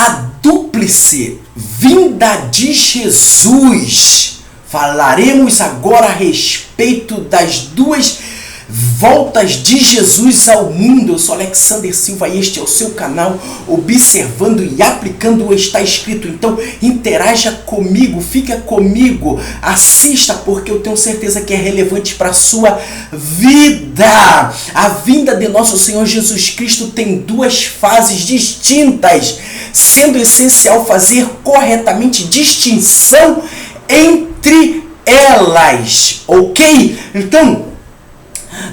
a dúplice vinda de Jesus. Falaremos agora a respeito das duas voltas de Jesus ao mundo. Eu sou Alexander Silva e este é o seu canal Observando e Aplicando o Está Escrito. Então interaja comigo, fica comigo, assista, porque eu tenho certeza que é relevante para a sua vida. A vinda de nosso Senhor Jesus Cristo tem duas fases distintas, sendo essencial fazer corretamente distinção entre elas, ok? Então,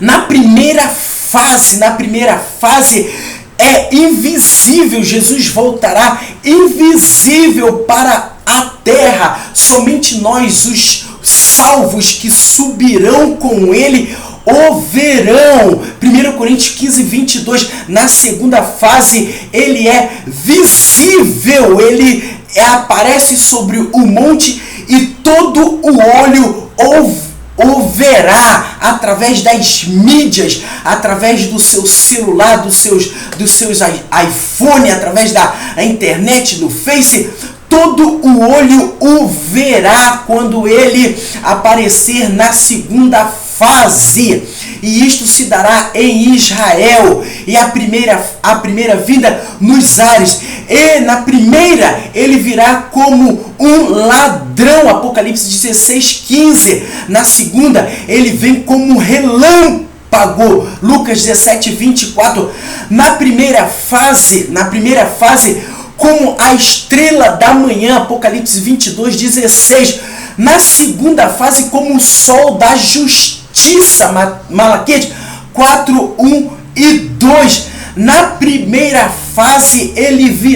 na primeira fase é invisível. Jesus voltará invisível para a terra. Somente nós, os salvos que subirão com ele, o verão. 1 Coríntios 15, 22. Na segunda fase, ele é visível. Ele aparece sobre o monte e todo o olho o verá através das mídias, através do seu celular, dos seus iPhone, através da internet, do Face. Todo o olho o verá quando ele aparecer na segunda fase. E isto se dará em Israel. E a primeira vinda nos ares. E na primeira ele virá como um ladrão. Apocalipse 16, 15. Na segunda ele vem como um relâmpago. Lucas 17, 24. Na primeira fase, como a estrela da manhã. Apocalipse 22, 16. Na segunda fase, como o sol da justiça. Malaquias 4, 1 e 2. Na primeira fase ele vem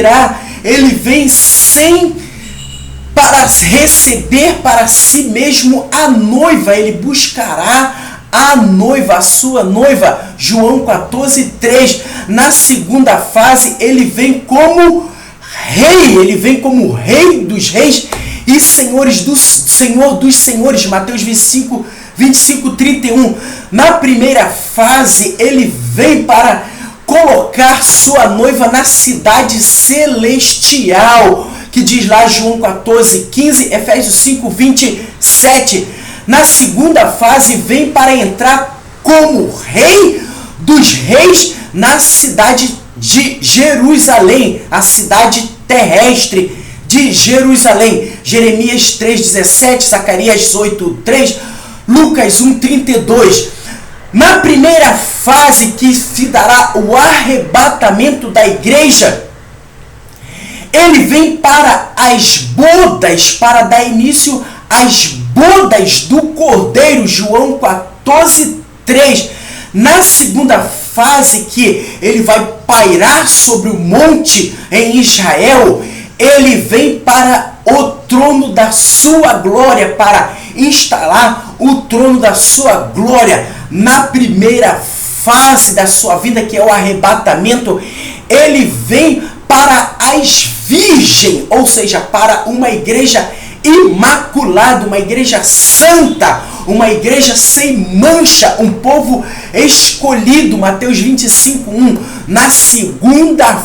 para receber para si mesmo a noiva. Ele buscará a noiva, a sua noiva. João 14, 3. Na segunda fase ele vem como rei dos reis e Senhor dos senhores. Mateus 25, 31. Na primeira fase ele vem para colocar sua noiva na cidade celestial, que diz lá João 14, 15, Efésios 5, 27. Na segunda fase vem para entrar como rei dos reis na cidade de Jerusalém, a cidade terrestre de Jerusalém. Jeremias 3:17, Zacarias 8:3, Lucas 1:32. Na primeira fase, que se dará o arrebatamento da igreja, ele vem para as bodas, para dar início às bodas do Cordeiro. João 14:3. Na segunda fase, que ele vai pairar sobre o monte em Israel, ele vem para o trono da sua glória, para instalar o trono da sua glória. Na primeira fase da sua vida, que é o arrebatamento, ele vem para as virgens, ou seja, para uma igreja imaculada, uma igreja santa, uma igreja sem mancha, um povo escolhido. Mateus 25, 1. Na segunda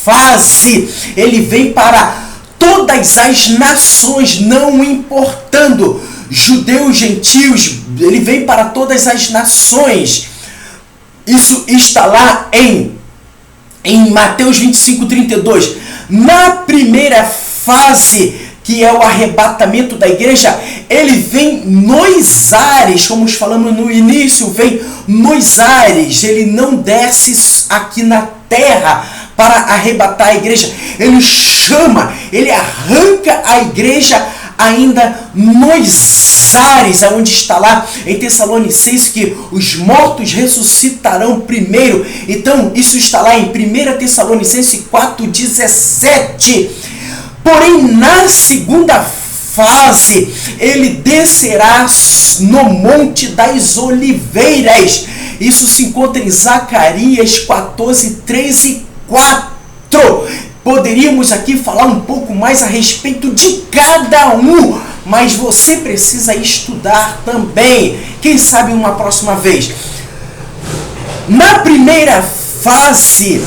fase, ele vem para todas as nações, não importando judeus, gentios, ele vem para todas as nações. Isso está lá em Mateus 25, 32. Na primeira fase, que é o arrebatamento da igreja, ele vem nos ares, como falamos no início, vem nos ares. Ele não desce aqui na terra para arrebatar a igreja. Ele chama, ele arranca a igreja ainda nos ares, aonde está lá em Tessalonicenses que os mortos ressuscitarão primeiro. Então isso está lá em 1 Tessalonicenses 4:17. Porém, na segunda fase, ele descerá no Monte das Oliveiras. Isso se encontra em Zacarias 14, 3 e 4. Poderíamos aqui falar um pouco mais a respeito de cada um, mas você precisa estudar também. Quem sabe uma próxima vez. Na primeira fase,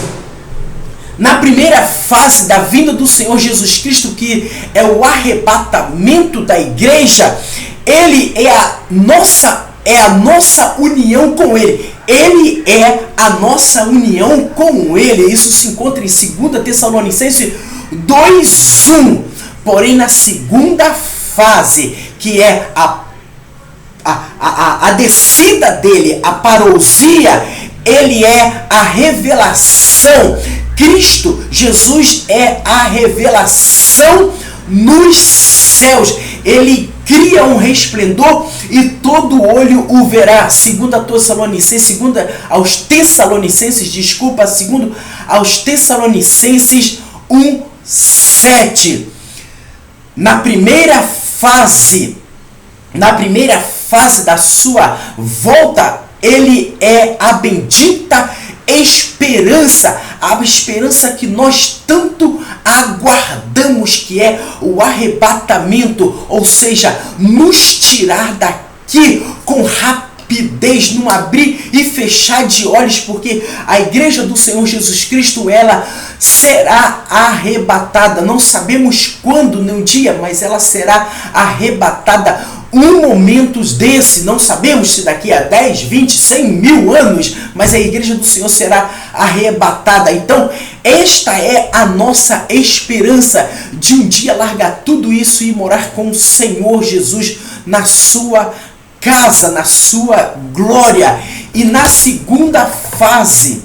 Na primeira fase da vinda do Senhor Jesus Cristo, que é o arrebatamento da igreja, ele é a nossa união com ele. Ele é a nossa união com ele. Isso se encontra em 2 Tessalonicenses 2:1. Porém, na segunda fase, que é a descida dele, a parousia, ele é a revelação. Cristo, Jesus é a revelação nos céus. Ele cria um resplendor e todo olho o verá. Segundo aos Tessalonicenses 1:7. Na primeira fase da sua volta, ele é a bendita esperança, a esperança que nós tanto aguardamos, que é o arrebatamento, ou seja, nos tirar daqui com rapidez, num abrir e fechar de olhos, porque a igreja do Senhor Jesus Cristo, ela será arrebatada. Não sabemos quando, no dia, mas ela será arrebatada. Momentos desse, não sabemos se daqui a 10, 20, 100 mil anos, mas a igreja do Senhor será arrebatada. Então, esta é a nossa esperança de um dia largar tudo isso e morar com o Senhor Jesus na sua casa, na sua glória. E na segunda fase,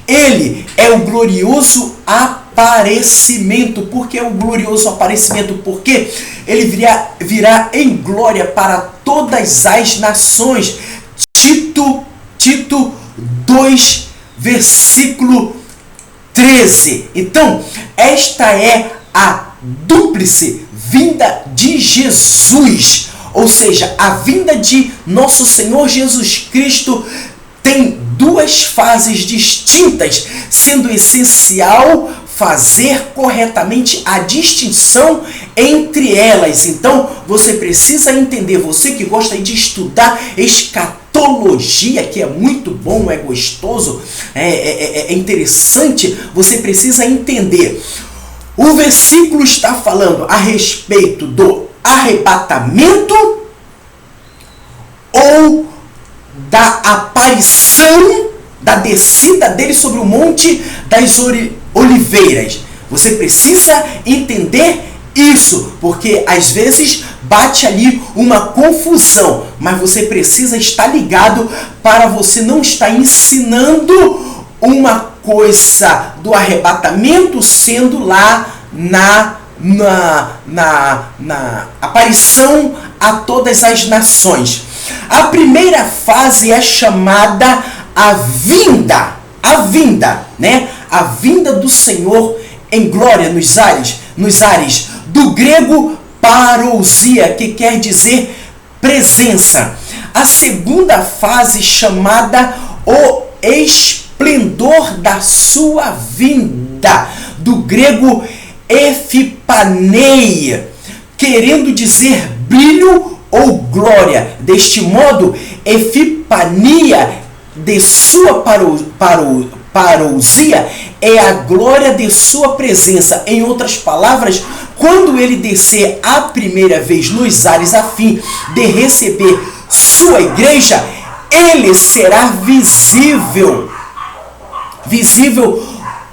ele é o glorioso aparecimento. Por que o glorioso aparecimento? Porque ele virá em glória para todas as nações. Tito 2, versículo 13. Então, esta é a dúplice vinda de Jesus. Ou seja, a vinda de nosso Senhor Jesus Cristo tem duas fases distintas, sendo essencial fazer corretamente a distinção entre elas. Então, você precisa entender, você que gosta de estudar escatologia, que é muito bom, é gostoso, é interessante, você precisa entender. O versículo está falando a respeito do arrebatamento ou da aparição, da descida dele sobre o Monte das Oliveiras. Você precisa entender isso, porque às vezes bate ali uma confusão, mas você precisa estar ligado para você não estar ensinando uma coisa do arrebatamento sendo lá na aparição a todas as nações. A primeira fase é chamada a vinda, né? A vinda do Senhor em glória nos ares, do grego parousia, que quer dizer presença. A segunda fase chamada o esplendor da sua vinda, do grego epifaneia, querendo dizer brilho ou glória. Deste modo, epifania de sua parousia é a glória de sua presença. Em outras palavras, quando ele descer a primeira vez nos ares a fim de receber sua igreja, ele será visível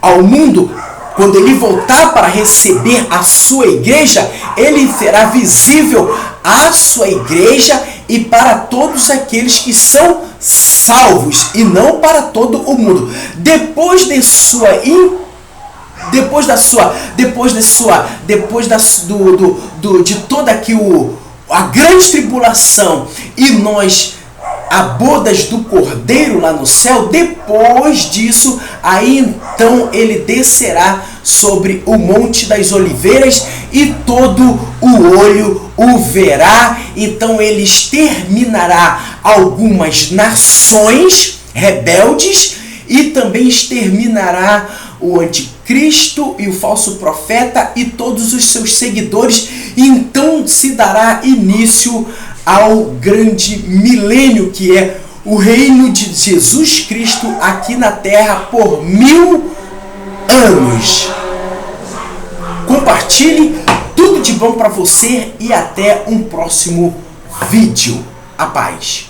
ao mundo. Quando ele voltar para receber a sua igreja, ele será visível à sua igreja e para todos aqueles que são salvos, e não para todo o mundo. Depois de toda aqui a grande tribulação e a bodas do Cordeiro lá no céu, depois disso, aí então ele descerá sobre o Monte das Oliveiras e todo o olho o verá. Então ele exterminará algumas nações rebeldes e também exterminará o anticristo e o falso profeta e todos os seus seguidores. E então se dará início ao grande milênio, que é o reino de Jesus Cristo aqui na terra por 1000 anos. Compartilhe, tudo de bom para você e até um próximo vídeo. A paz.